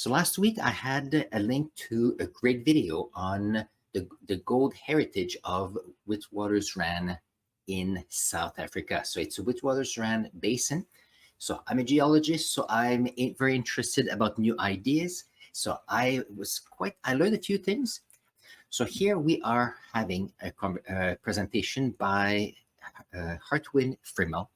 So last week I had a link to a great video on the gold heritage of Witwatersrand in South Africa. So it's a Witwatersrand basin. So I'm a geologist, so I'm very interested about new ideas. So I learned a few things. So here we are having a presentation by Hartwin Frimmel,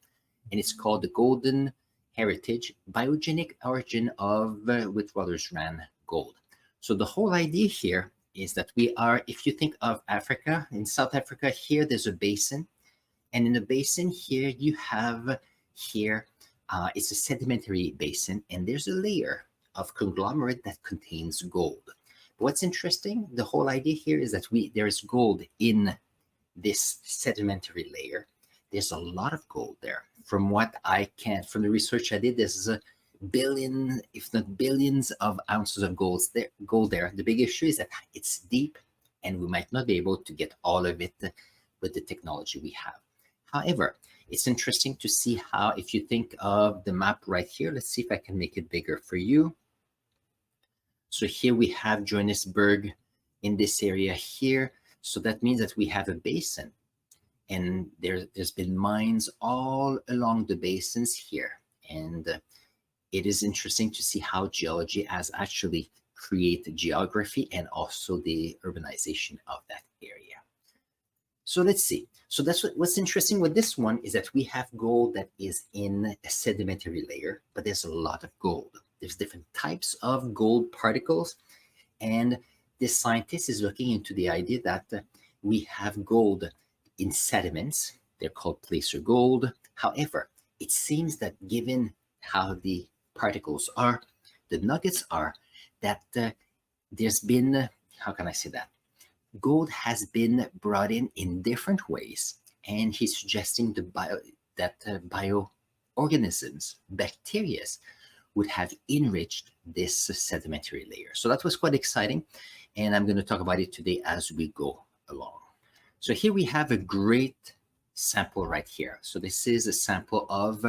and it's called The Golden Heritage, Biogenic Origin of Witwatersrand Gold. So the whole idea here is that we are, if you think of Africa, in South Africa, here there's a basin. And in the basin here, you have it's a sedimentary basin, and there's a layer of conglomerate that contains gold. But what's interesting, the whole idea here is that there's gold in this sedimentary layer. There's a lot of gold there. From the research I did, there's a billion, if not billions of ounces of gold there. The big issue is that it's deep and we might not be able to get all of it with the technology we have. However, it's interesting to see how, if you think of the map right here, let's see if I can make it bigger for you. So here we have Johannesburg in this area here. So that means that we have a basin. And there's been mines all along the basins here. And it is interesting to see how geology has actually created geography and also the urbanization of that area. So let's see. So what's interesting with this one is that we have gold that is in a sedimentary layer, but there's a lot of gold. There's different types of gold particles. And this scientist is looking into the idea that we have gold in sediments. They're called placer gold. However, it seems that given how the particles are, the nuggets are, that there's been, how can I say that? Gold has been brought in different ways. And he's suggesting that bioorganisms, bacteria, would have enriched this sedimentary layer. So that was quite exciting. And I'm going to talk about it today as we go along. So here we have a great sample right here. So this is a sample of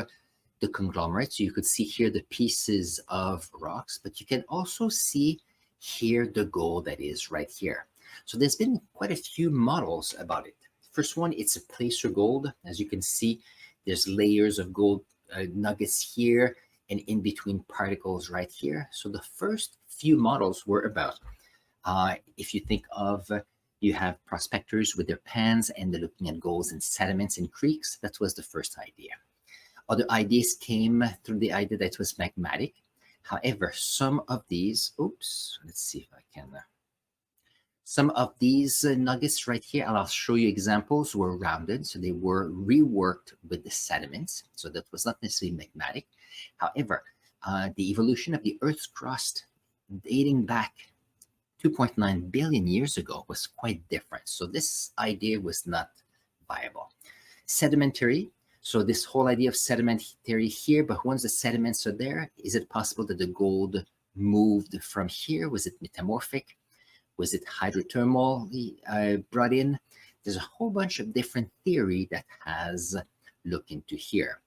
the conglomerate. So you could see here the pieces of rocks, but you can also see here the gold that is right here. So there's been quite a few models about it. First one, it's a placer gold. As you can see, there's layers of gold nuggets here and in between particles right here. So the first few models were about, if you think of, you have prospectors with their pans and they're looking at golds and sediments in creeks. That was the first idea. Other ideas came through the idea that it was magmatic. However, some of these, let's see if I can. Some of these nuggets right here, and I'll show you examples, were rounded. So they were reworked with the sediments. So that was not necessarily magmatic. However, the evolution of the Earth's crust dating back 2.9 billion years ago was quite different. So this idea was not viable. Sedimentary. So this whole idea of sedimentary here, but once the sediments are there, is it possible that the gold moved from here? Was it metamorphic? Was it hydrothermally brought in? There's a whole bunch of different theory that has looked into here.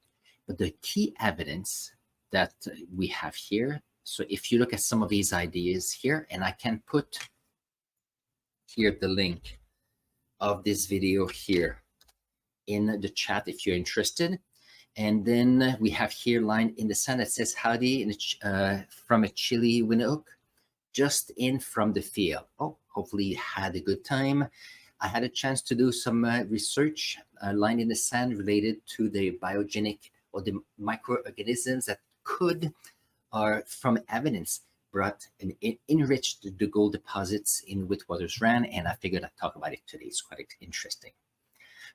But the key evidence that we have here, so if you look at some of these ideas here, and I can put here the link of this video here in the chat if you're interested. And then we have here line in the sand that says howdy from a chilly Windhoek, just in from the field. Oh, hopefully you had a good time. I had a chance to do some research line in the sand related to the biogenic or the microorganisms that could, or from evidence, brought and enriched the gold deposits in Witwatersrand, and I figured I'd talk about it today. It's quite interesting.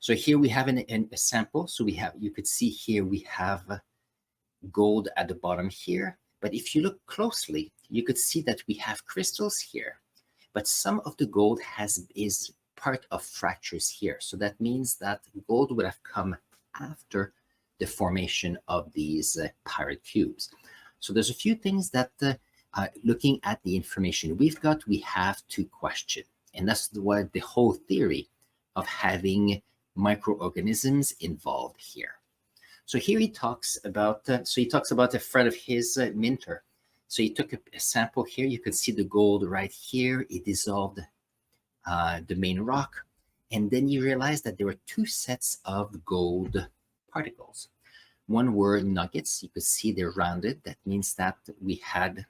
So here we have a sample. So you could see here we have gold at the bottom here. But if you look closely, you could see that we have crystals here. But some of the gold is part of fractures here. So that means that gold would have come after the formation of these pyramid cubes. So there's a few things that looking at the information we've got, we have to question. And that's what the whole theory of having microorganisms involved here. So here he talks about, a friend of his, Minter, So he took a sample here. You could see the gold right here. He dissolved the main rock. And then you realized that there were two sets of gold particles. One were nuggets. You could see they're rounded. That means that we had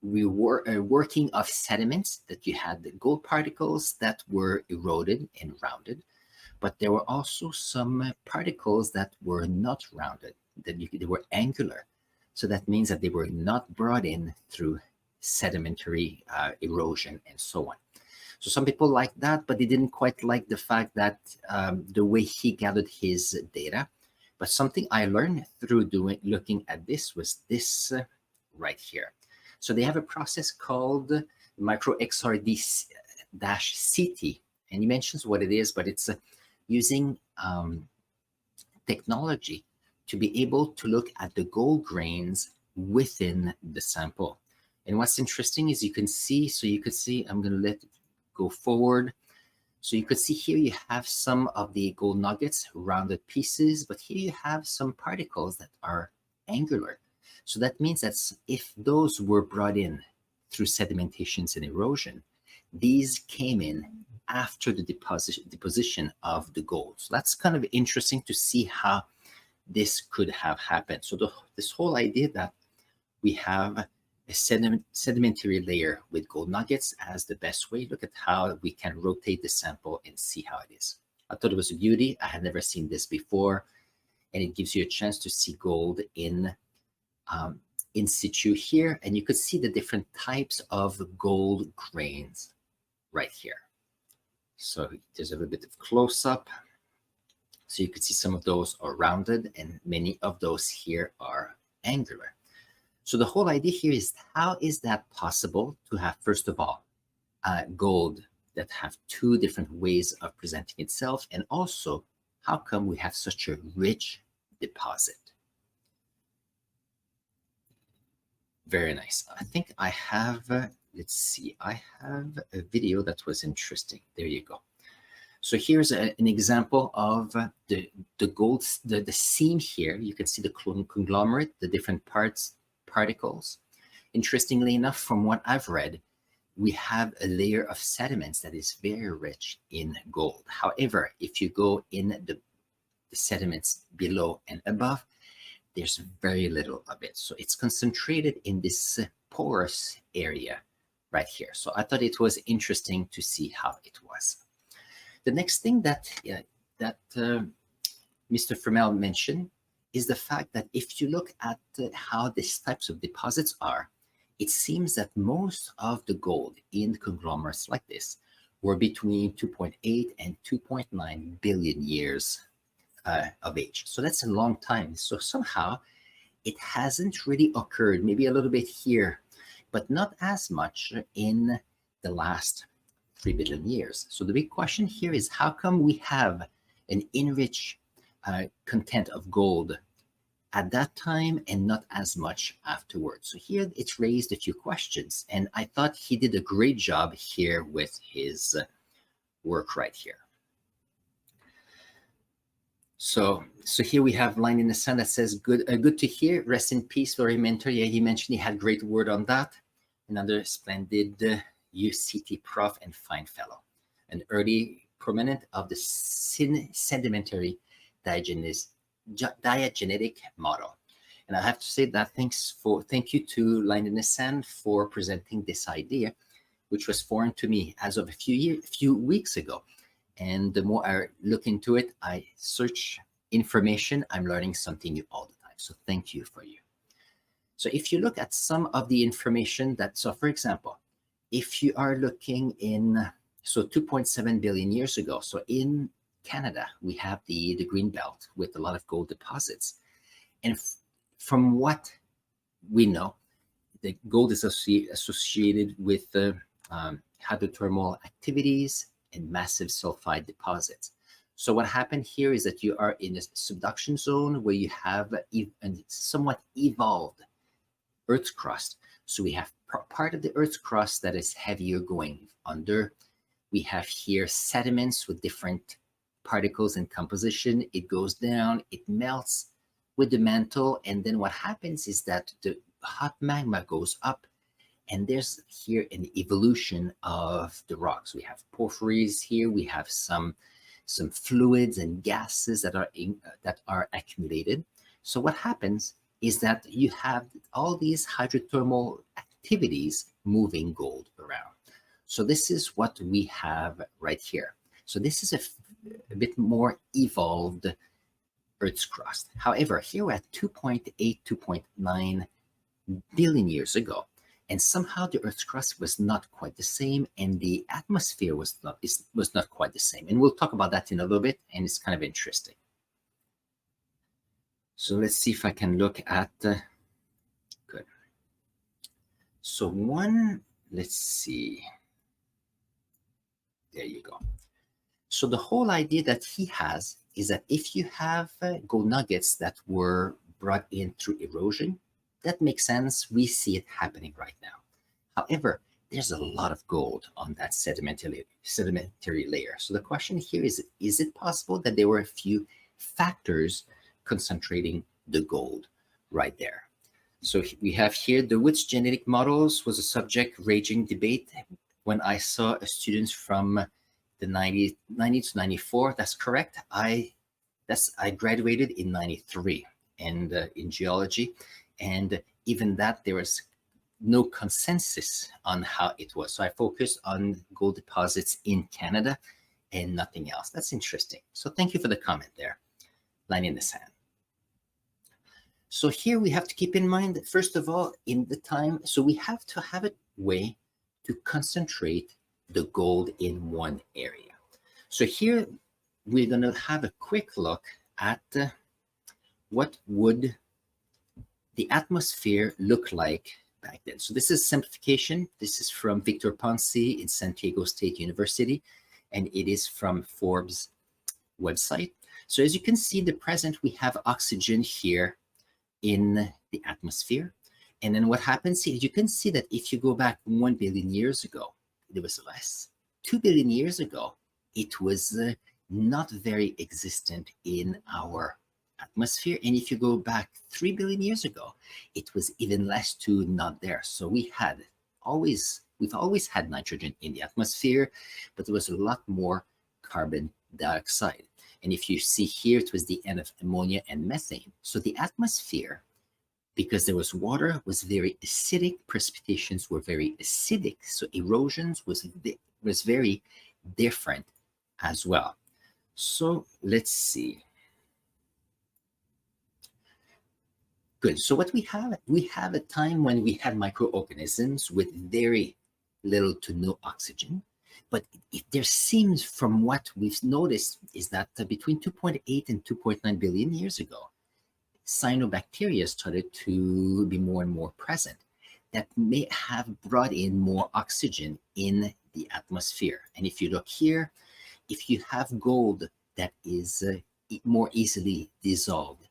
working of sediments, that you had the gold particles that were eroded and rounded. But there were also some particles that were not rounded, they were angular. So that means that they were not brought in through sedimentary erosion and so on. So some people liked that, but they didn't quite like the fact that the way he gathered his data. But something I learned through looking at this was this right here. So they have a process called micro XRD-CT, and he mentions what it is, but it's using technology to be able to look at the gold grains within the sample. And what's interesting is you can see, so you could see, I'm going to let it go forward. So you could see here you have some of the gold nuggets, rounded pieces, but here you have some particles that are angular. So that means that if those were brought in through sedimentations and erosion, these came in after the deposition of the gold. So that's kind of interesting to see how this could have happened. So this whole idea that we have a sedimentary layer with gold nuggets as the best way. Look at how we can rotate the sample and see how it is. I thought it was a beauty. I had never seen this before, and it gives you a chance to see gold in situ here, and you could see the different types of gold grains right here. So there's a little bit of close-up. So you could see some of those are rounded and many of those here are angular. So the whole idea here is, how is that possible to have, first of all, gold that have two different ways of presenting itself, and also how come we have such a rich deposit? Very nice. I think I have, let's see, I have a video that was interesting. There you go. So here's an example of the gold, the seam here. You can see the conglomerate, the different particles. Interestingly enough, from what I've read, we have a layer of sediments that is very rich in gold. However, if you go in the sediments below and above, there's very little of it. So it's concentrated in this porous area right here. So I thought it was interesting to see how it was. The next thing that Mr. Fermel mentioned is the fact that if you look at how these types of deposits are, it seems that most of the gold in conglomerates like this were between 2.8 and 2.9 billion years of age. So that's a long time. So somehow it hasn't really occurred, maybe a little bit here, but not as much in the last 3 billion years. So the big question here is, how come we have an enriched content of gold at that time and not as much afterwards? So here it's raised a few questions, and I thought he did a great job here with his work right here. So here we have line in the sand that says, good to hear, rest in peace, Laurie Mentor. Yeah, he mentioned he had great word on that. Another splendid UCT prof and fine fellow, an early prominent of the sedimentary diagenetic model. And I have to say that thank you to Line in the Sand for presenting this idea, which was foreign to me as of a few weeks ago. And the more I look into it, I search information, I'm learning something new all the time. So thank you for you. So if you look at some of the information so for example, if you are looking in, so 2.7 billion years ago, so in Canada, we have the green belt with a lot of gold deposits. And from what we know, the gold is associated with hydrothermal activities and massive sulfide deposits. So what happened here is that you are in a subduction zone where you have a somewhat evolved Earth's crust. So we have part of the Earth's crust that is heavier going under. We have here sediments with different particles and composition. It goes down, it melts with the mantle, and then what happens is that the hot magma goes up, and there's here an evolution of the rocks. We have porphyries here. We have some fluids and gases that are accumulated. So what happens is that you have all these hydrothermal activities moving gold around. So this is what we have right here. So this is a bit more evolved Earth's crust. However, here we're at 2.8, 2.9 billion years ago. And somehow the Earth's crust was not quite the same, and the atmosphere was not quite the same. And we'll talk about that in a little bit, and it's kind of interesting. So let's see if I can look at, good. So let's see. There you go. So the whole idea that he has is that if you have gold nuggets that were brought in through erosion, that makes sense. We see it happening right now. However, there's a lot of gold on that sedimentary layer. So the question here is it possible that there were a few factors concentrating the gold right there? So we have here the which genetic models was a subject raging debate when I saw students from the 90 to 94. That's correct. I graduated in 93 and in geology. And even that, there was no consensus on how it was. So I focused on gold deposits in Canada and nothing else. That's interesting. So thank you for the comment there. Line in the sand. So here we have to keep in mind that first of all, in the time, so we have to have a way to concentrate the gold in one area. So here we're going to have a quick look at what would the atmosphere look like back then. So this is simplification. This is from Victor Ponce in San Diego State University, and it is from Forbes website. So as you can see, the present, we have oxygen here in the atmosphere. And then what happens here, you can see that if you go back 1 billion years ago, there was less. 2 billion years ago, it was not very existent in our atmosphere. And if you go back 3 billion years ago, it was even less to not there. So we've always had nitrogen in the atmosphere, but there was a lot more carbon dioxide. And if you see here, it was the end of ammonia and methane. So the atmosphere, because there was water, was very acidic. Precipitations were very acidic. So erosions was very different as well. So let's see. Good. So what we have a time when we had microorganisms with very little to no oxygen. But there seems, from what we've noticed, is that between 2.8 and 2.9 billion years ago, cyanobacteria started to be more and more present that may have brought in more oxygen in the atmosphere. And if you look here, if you have gold that is more easily dissolved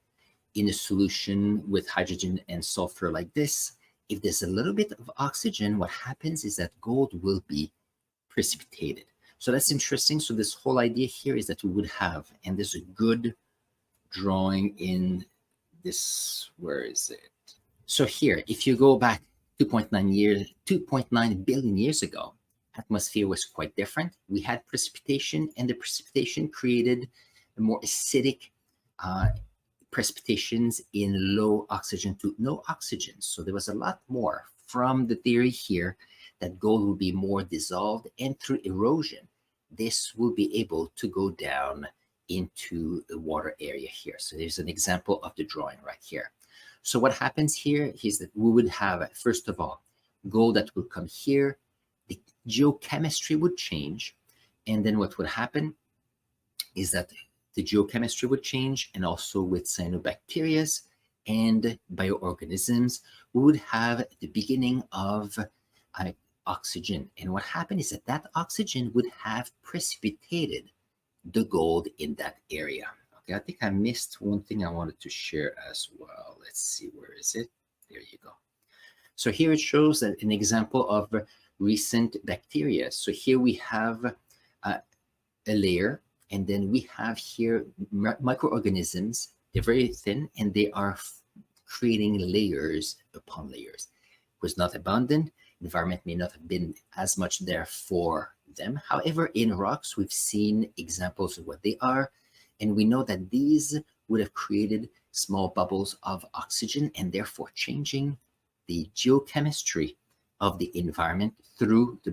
in a solution with hydrogen and sulfur like this, if there's a little bit of oxygen, what happens is that gold will be precipitated. So that's interesting. So this whole idea here is that we would have, and there's a good drawing in this, where is it? So here, if you go back 2.9 billion years ago, atmosphere was quite different. We had precipitation, and the precipitation created a more acidic precipitations in low oxygen to no oxygen. So there was a lot more from the theory here that gold will be more dissolved, and through erosion, this will be able to go down into the water area here. So there's an example of the drawing right here. So what happens here is that we would have, first of all, gold that will come here, the geochemistry would change, and then what would happen is that the geochemistry would change, and also with cyanobacteria and bioorganisms, we would have the beginning of oxygen. And what happened is that that oxygen would have precipitated the gold in that area. Okay, I think I missed one thing I wanted to share as well. Let's see, where is it? There you go. So here it shows an example of recent bacteria. So here we have a layer, and then we have here microorganisms. They're very thin, and they are creating layers upon layers. It was not abundant. Environment may not have been as much there for them. However, in rocks, we've seen examples of what they are, and we know that these would have created small bubbles of oxygen and therefore changing the geochemistry of the environment through the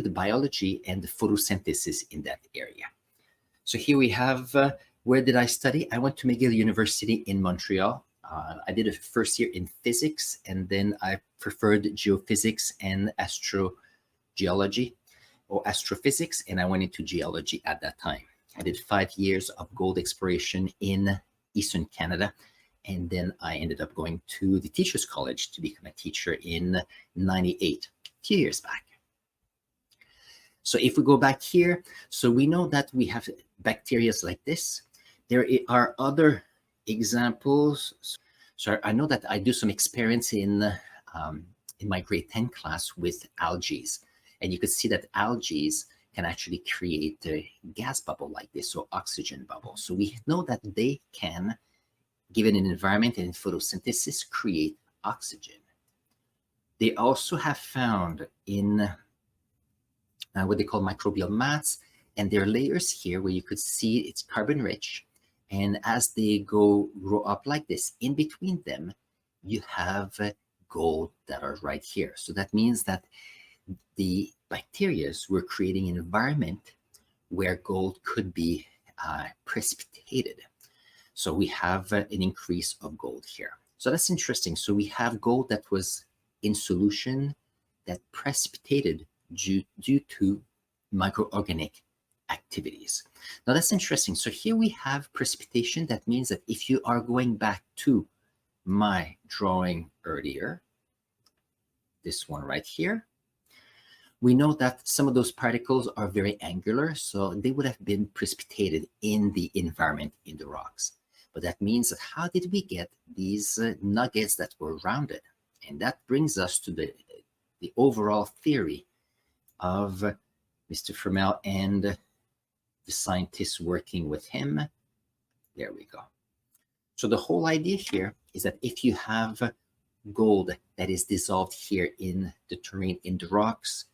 biology and the photosynthesis in that area. So here we have, where did I study? I went to McGill University in Montreal. I did a first year in physics, and then I preferred geophysics and astrogeology or astrophysics, and I went into geology at that time. I did 5 years of gold exploration in Eastern Canada, and then I ended up going to the Teachers College to become a teacher in 98, a few years back. So if we go back here, so we know that we have bacteria like this. There are other examples. So I know that I do some experience in my grade 10 class with algae. And you can see that algae can actually create a gas bubble like this, or oxygen bubble. So we know that they can, given an environment and photosynthesis, create oxygen. They also have found in what they call microbial mats, and there are layers here where you could see it's carbon rich. And as they grow up like this, in between them, you have gold that are right here. So that means that the bacteria were creating an environment where gold could be precipitated. So we have an increase of gold here. So that's interesting. So we have gold that was in solution that precipitated due to microorganic activities. Now that's interesting. So here we have precipitation. That means that if you are going back to my drawing earlier, this one right here, we know that some of those particles are very angular, so they would have been precipitated in the environment, in the rocks. But that means that how did we get these nuggets that were rounded? And that brings us to the overall theory of Mr. Fermel and the scientists working with him. There we go. So the whole idea here is that if you have gold that is dissolved here in the terrain, in the rocks,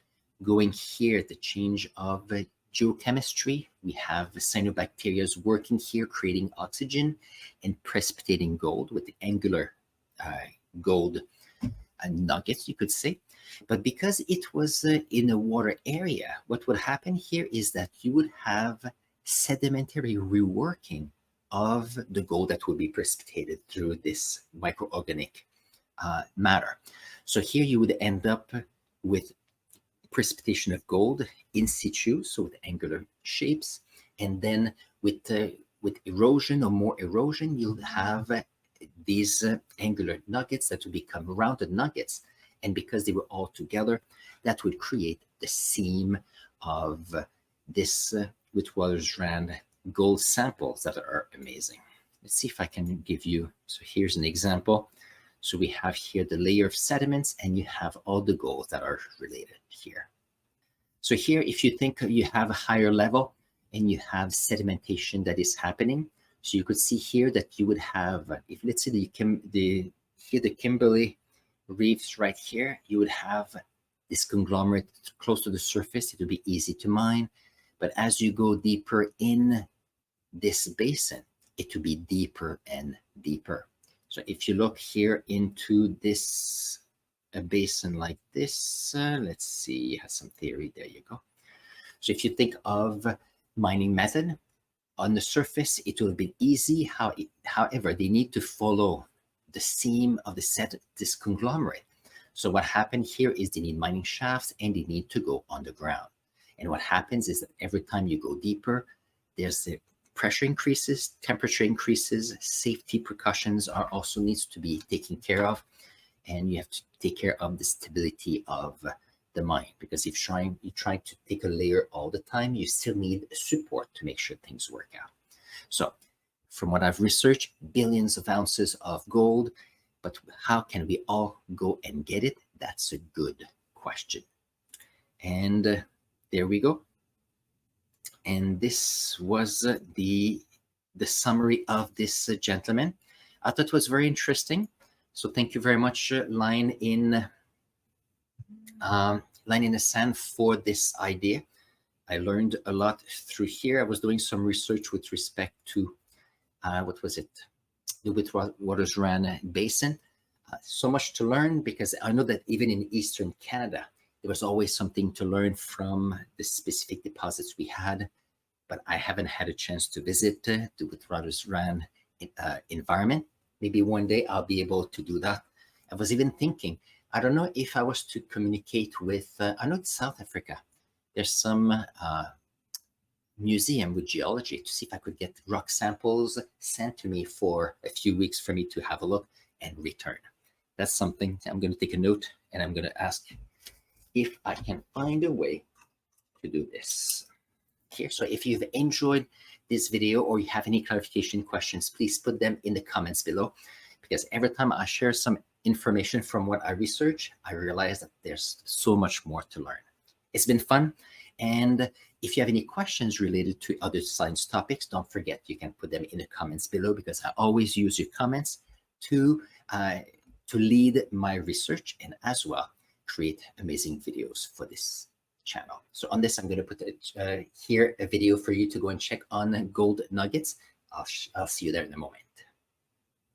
going here, the change of geochemistry, we have cyanobacteria working here, creating oxygen and precipitating gold with the angular gold nuggets, you could say. But because it was in a water area, what would happen here is that you would have sedimentary reworking of the gold that would be precipitated through this microorganic matter. So here you would end up with precipitation of gold in situ, so with angular shapes, and then with erosion or more erosion, you'll have these angular nuggets that would become rounded nuggets. And because they were all together, that would create the seam of this Witwatersrand gold samples that are amazing. Let's see if I can give you, so here's an example. So we have here the layer of sediments, and you have all the golds that are related here. So here, if you think you have a higher level and you have sedimentation that is happening, so you could see here that you would have, if let's say the Kimberley reefs right here, you would have this conglomerate close to the surface. It would be easy to mine. But as you go deeper in this basin, it would be deeper and deeper. So if you look here into this a basin like this, let's see, has some theory, there you go. So if you think of mining method, on the surface, it will be easy. However, they need to follow the seam of this conglomerate. So what happened here is they need mining shafts and they need to go underground. And what happens is that every time you go deeper, there's the pressure increases, temperature increases, safety precautions are also needs to be taken care of. And you have to take care of the stability of the mine, because if you try to take a layer all the time, you still need support to make sure things work out. So from what I've researched, billions of ounces of gold, but how can we all go and get it? That's a good question. And there we go. And this was the summary of this gentleman. I thought it was very interesting. So thank you very much, Line in the Sand, for this idea. I learned a lot through here. I was doing some research with respect to, what was it? The Witwatersrand Basin. So much to learn, because I know that even in Eastern Canada, there was always something to learn from the specific deposits we had, but I haven't had a chance to visit the Witwatersrand environment. Maybe one day I'll be able to do that. I was even thinking, I don't know if I was to communicate with, I know in South Africa, there's some museum with geology, to see if I could get rock samples sent to me for a few weeks for me to have a look and return. That's something I'm going to take a note, and I'm going to ask if I can find a way to do this here. So if you've enjoyed this video or you have any clarification questions, please put them in the comments below, because every time I share some information from what I research, I realize that there's so much more to learn. It's been fun. And if you have any questions related to other science topics, don't forget, you can put them in the comments below, because I always use your comments to lead my research, and as well create amazing videos for this channel. So on this, I'm going to put here a video for you to go and check on gold nuggets. I'll see you there in a moment.